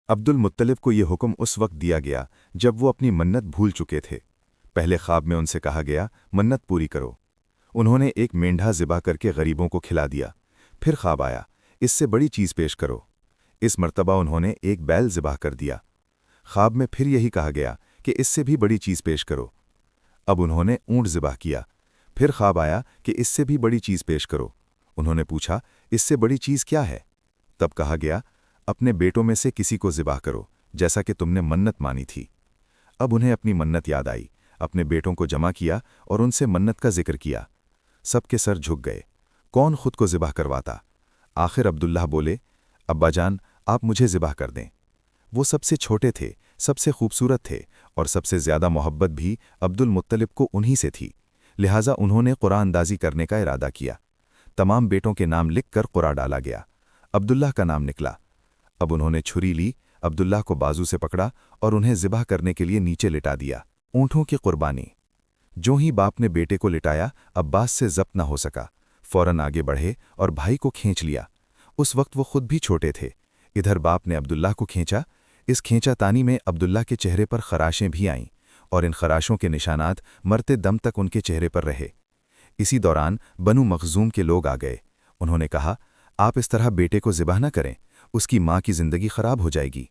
अब्दुल मुत्तलिब को ये हुक्म उस वक्त दिया गया जब वो अपनी मन्नत भूल चुके थे। पहले ख्वाब में उनसे कहा गया, मन्नत पूरी करो। उन्होंने एक मेंढा ज़िबा करके गरीबों को खिला दिया। फिर ख्वाब आया, इससे बड़ी चीज़ पेश करो। इस मर्तबा उन्होंने एक बैल ज़िबा कर दिया। ख्वाब में फिर यही कहा गया कि इससे भी बड़ी चीज़ पेश करो। अब उन्होंने ऊँट ज़िबा किया। फिर ख्वाब आया कि इससे भी बड़ी चीज़ पेश करो। उन्होंने पूछा, इससे बड़ी चीज़ क्या है? तब कहा गया, अपने बेटों में से किसी को ज़िबा करो, जैसा कि तुमने मन्नत मानी थी। अब उन्हें अपनी मन्नत याद आई, अपने बेटों को जमा किया और उनसे मन्नत का जिक्र किया। सबके सर झुक गए। कौन खुद को ज़िबा करवाता? आखिर अब्दुल्लाह बोले, अब्बाजान, आप मुझे ज़िबा कर दें। वो सबसे छोटे थे, सबसे खूबसूरत थे और सबसे ज़्यादा मोहब्बत भी अब्दुल मुत्तलिब को उन्हीं से थी। लिहाजा उन्होंने कुरानदाजी करने का इरादा किया। तमाम बेटों के नाम लिख कर कुरा डाला गया। अब्दुल्लाह का नाम निकला। अब उन्होंने छुरी ली, अब्दुल्लाह को बाजू से पकड़ा और उन्हें ज़िबा करने के लिए नीचे लिटा दिया। ऊँटों की कुर्बानी। जो ही बाप ने बेटे को लिटाया, अब्बास से ज़ब्त न हो सका। फौरन आगे बढ़े और भाई को खींच लिया। उस वक्त वो खुद भी छोटे थे। इधर बाप ने अब्दुल्लाह को खींचा। इस खींचातानी में अब्दुल्लाह के चेहरे पर खराशें भी आईं और इन खराशों के निशानात मरते दम तक उनके चेहरे पर रहे। इसी दौरान बनु मखजूम के लोग आ गए। उन्होंने कहा, आप इस तरह बेटे को ज़िबा न करें, उसकी माँ की ज़िंदगी ख़राब हो जाएगी।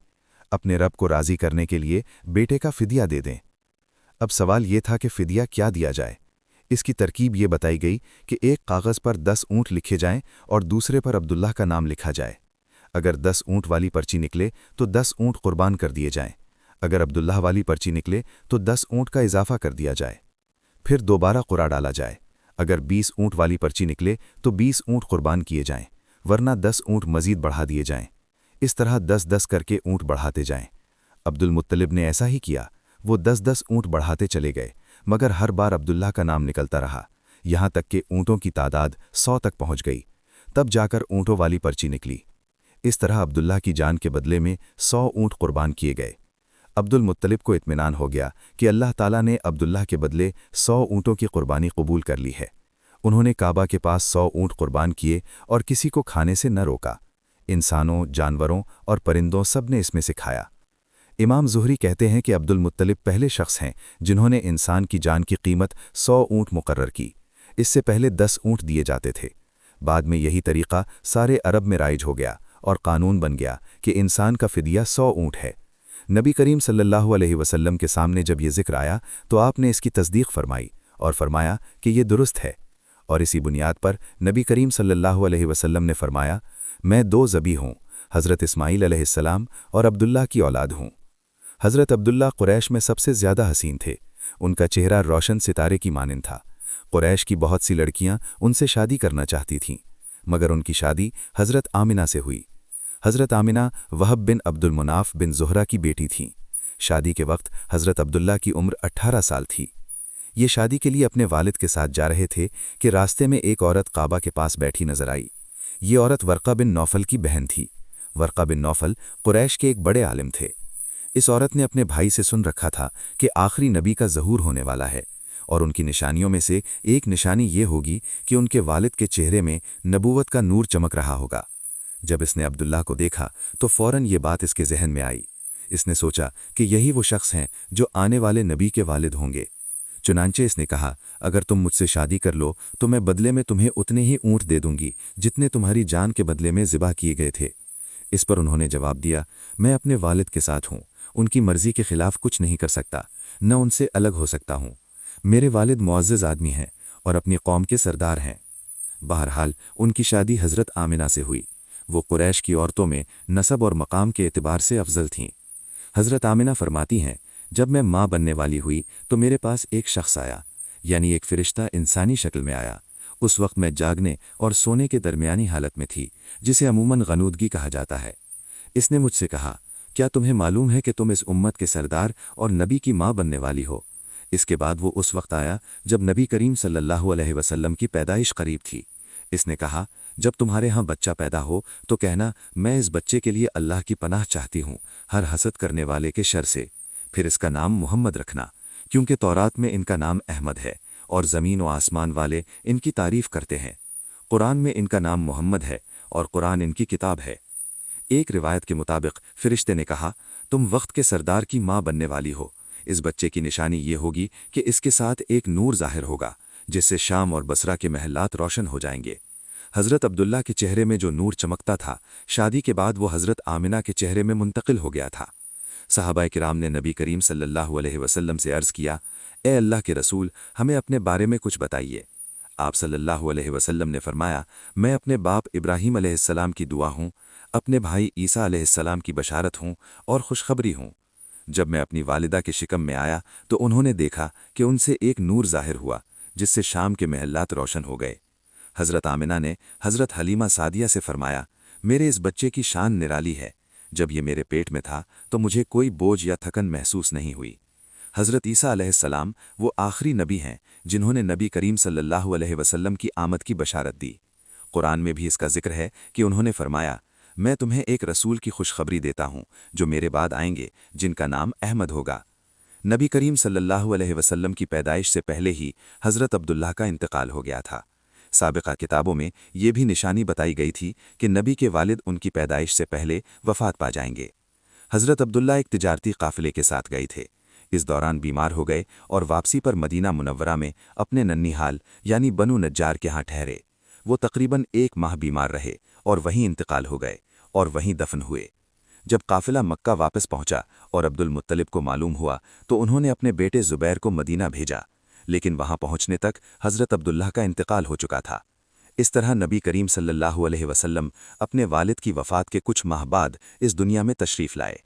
अपने रब को राज़ी करने के लिए बेटे का फ़िदिया दे दें। अब सवाल ये था कि फ़िदिया क्या दिया जाए। इसकी तरकीब ये बताई गई कि एक कागज़ पर 10 ऊँट लिखे जाएं और दूसरे पर अब्दुल्लाह का नाम लिखा जाए। अगर 10 ऊँट वाली पर्ची निकले तो 10 ऊँट कुर्बान कर दिए जाएं। अगर अब्दुल्लाह वाली पर्ची निकले तो 10 ऊँट का इजाफा कर दिया जाए। फिर दोबारा कुरा डाला जाए। अगर 20 ऊँट वाली पर्ची निकले तो 20 ऊँट कुर्बान किए जाएं, वरना 10 ऊँट मज़ीद बढ़ा दिए जाएं। इस तरह 10-10 करके ऊँट बढ़ाते जाएं। अब्दुल मुत्तलिब ने ऐसा ही किया। वो 10-10 ऊँट बढ़ाते चले गए, मगर हर बार अब्दुल्लाह का नाम निकलता रहा, यहाँ तक कि ऊँटों की तादाद 100 तक पहुँच गई। तब जाकर ऊँटों वाली पर्ची निकली। इस तरह अब्दुल्लाह की जान के बदले में 100 ऊँट कुर्बान किए गए। अब्दुल मुत्तलिब को इत्मीनान हो गया कि अल्लाह ताला ने अब्दुल्लाह के बदले 100 ऊँटों की कुर्बानी कबूल कर ली है। उन्होंने काबा के पास 100 ऊँट कुर्बान किए और किसी को खाने से न रोका। इंसानों, जानवरों और परिंदों सब ने इसमें से खाया। इमाम ज़ुहरी कहते हैं कि अब्दुल मुत्तलिब पहले शख्स हैं जिन्होंने इंसान की जान की कीमत 100 ऊँट मुकर्रर की। इससे पहले 10 ऊँट दिए जाते थे। बाद में यही तरीक़ा सारे अरब में राइज हो गया और कानून बन गया कि इंसान का फ़िदिया 100 ऊँट है। नबी करीम सल्लल्लाहु अलैहि वसल्लम के सामने जब ये ज़िक्र आया तो आपने इसकी तस्दीक फरमाई और फरमाया कि ये दुरुस्त है। और इसी बुनियाद पर नबी करीम सल्लल्लाहु अलैहि वसल्लम ने फरमाया, मैं 2 ज़बी हूँ, हज़रत इस्माईल अलैहिस्सलाम और अब्दुल्लाह की औलाद हूँ। हज़रत अब्दुल्लाह कुरैश में सबसे ज़्यादा हसीन थे। उनका चेहरा रोशन सितारे की मानिंद था। कुरैश की बहुत सी लड़कियां उनसे शादी करना चाहती थीं, मगर उनकी शादी हज़रत आमिना से हुई। हज़रत आमिना वहब बिन अब्दुल मुनाफ बिन ज़ुहरा की बेटी थीं। शादी के वक्त हज़रत अब्दुल्लाह की उम्र 18 साल थी। ये शादी के लिए अपने वालिद के साथ जा रहे थे कि रास्ते में एक औरत काबा के पास बैठी नजर आई। ये औरत वर्का बिन नौफल की बहन थी। वर्का बिन नौफल कुरैश के एक बड़े आलिम थे। इस औरत ने अपने भाई से सुन रखा था कि आखिरी नबी का ज़हूर होने वाला है और उनकी निशानियों में से एक निशानी ये होगी कि उनके वालिद के चेहरे में नबूवत का नूर चमक रहा होगा। जब इसने अब्दुल्लाह को देखा तो फ़ौरन ये बात इसके जहन में आई। इसने सोचा कि यही वो शख्स हैं जो आने वाले नबी के वालिद होंगे। चुनांचे इसने कहा, अगर तुम मुझसे शादी कर लो तो मैं बदले में तुम्हें उतने ही ऊँट दे दूंगी जितने तुम्हारी जान के बदले में ज़िबा किए गए थे। इस पर उन्होंने जवाब दिया, मैं अपने वालिद के साथ हूँ, उनकी मर्ज़ी के ख़िलाफ़ कुछ नहीं कर सकता, न उनसे अलग हो सकता हूँ। मेरे वालिद मुअज़्ज़ज़ आदमी हैं और अपनी कौम के सरदार हैं। बहरहाल उनकी शादी हज़रत आमिना से हुई। वो कुरैश की औरतों में नसब और मकाम के एतबार से अफजल थीं। हज़रत आमिना फरमाती हैं, जब मैं माँ बनने वाली हुई तो मेरे पास एक शख्स आया, यानी एक फ़रिश्ता इंसानी शक्ल में आया। उस वक्त मैं जागने और सोने के दरमियानी हालत में थी, जिसे अमूमन गनूदगी कहा जाता है। इसने मुझसे कहा, क्या तुम्हें मालूम है कि तुम इस उम्मत के सरदार और नबी की माँ बनने वाली हो? इसके बाद वो उस वक्त आया जब नबी करीम सल्लल्लाहु अलैहि वसल्लम की पैदाइश करीब थी। इसने कहा, जब तुम्हारे यहाँ बच्चा पैदा हो तो कहना, मैं इस बच्चे के लिए अल्लाह की पनाह चाहती हूँ हर हसद करने वाले के शर से। फिर इसका नाम मुहम्मद रखना, क्योंकि तौरात में इनका नाम अहमद है और ज़मीन व आसमान वाले इनकी तारीफ़ करते हैं। कुरान में इनका नाम मुहम्मद है और कुरान इनकी किताब है। ایک روایت کے مطابق فرشتے نے کہا، تم وقت کے سردار کی ماں بننے والی ہو، اس بچے کی نشانی یہ ہوگی کہ اس کے ساتھ ایک نور ظاہر ہوگا جس سے شام اور بصرہ کے محلات روشن ہو جائیں گے۔ حضرت عبداللہ کے چہرے میں جو نور چمکتا تھا، شادی کے بعد وہ حضرت آمنہ کے چہرے میں منتقل ہو گیا تھا۔ صحابہ کرام نے نبی کریم صلی اللہ علیہ وسلم سے عرض کیا، اے اللہ کے رسول، ہمیں اپنے بارے میں کچھ بتائیے۔ آپ صلی اللہ علیہ وسلم نے فرمایا، میں اپنے باپ ابراہیم علیہ السلام کی دعا ہوں، اپنے بھائی عیسیٰ علیہ السلام کی بشارت ہوں اور خوشخبری ہوں۔ جب میں اپنی والدہ کے شکم میں آیا تو انہوں نے دیکھا کہ ان سے ایک نور ظاہر ہوا جس سے شام کے محلات روشن ہو گئے۔ حضرت آمنہ نے حضرت حلیمہ سعدیہ سے فرمایا، میرے اس بچے کی شان نرالی ہے، جب یہ میرے پیٹ میں تھا تو مجھے کوئی بوجھ یا تھکن محسوس نہیں ہوئی۔ حضرت عیسیٰ علیہ السلام وہ آخری نبی ہیں جنہوں نے نبی کریم صلی اللہ علیہ وسلم کی آمد کی بشارت دی۔ قرآن میں بھی اس کا ذکر ہے کہ انہوں نے فرمایا، میں تمہیں ایک رسول کی خوشخبری دیتا ہوں جو میرے بعد آئیں گے، جن کا نام احمد ہوگا۔ نبی کریم صلی اللہ علیہ وسلم کی پیدائش سے پہلے ہی حضرت عبداللہ کا انتقال ہو گیا تھا۔ سابقہ کتابوں میں یہ بھی نشانی بتائی گئی تھی کہ نبی کے والد ان کی پیدائش سے پہلے وفات پا جائیں گے۔ حضرت عبداللہ ایک تجارتی قافلے کے ساتھ گئے تھے، اس دوران بیمار ہو گئے اور واپسی پر مدینہ منورہ میں اپنے ننیحال یعنی بنو نجار کے ہاں ٹھہرے۔ وہ تقریباً 1 ماہ بیمار رہے اور وہیں انتقال ہو گئے اور وہیں دفن ہوئے۔ جب قافلہ مکہ واپس پہنچا اور عبد المطلب کو معلوم ہوا تو انہوں نے اپنے بیٹے زبیر کو مدینہ بھیجا، لیکن وہاں پہنچنے تک حضرت عبداللہ کا انتقال ہو چکا تھا۔ اس طرح نبی کریم صلی اللہ علیہ وسلم اپنے والد کی وفات کے کچھ ماہ بعد اس دنیا میں تشریف لائے۔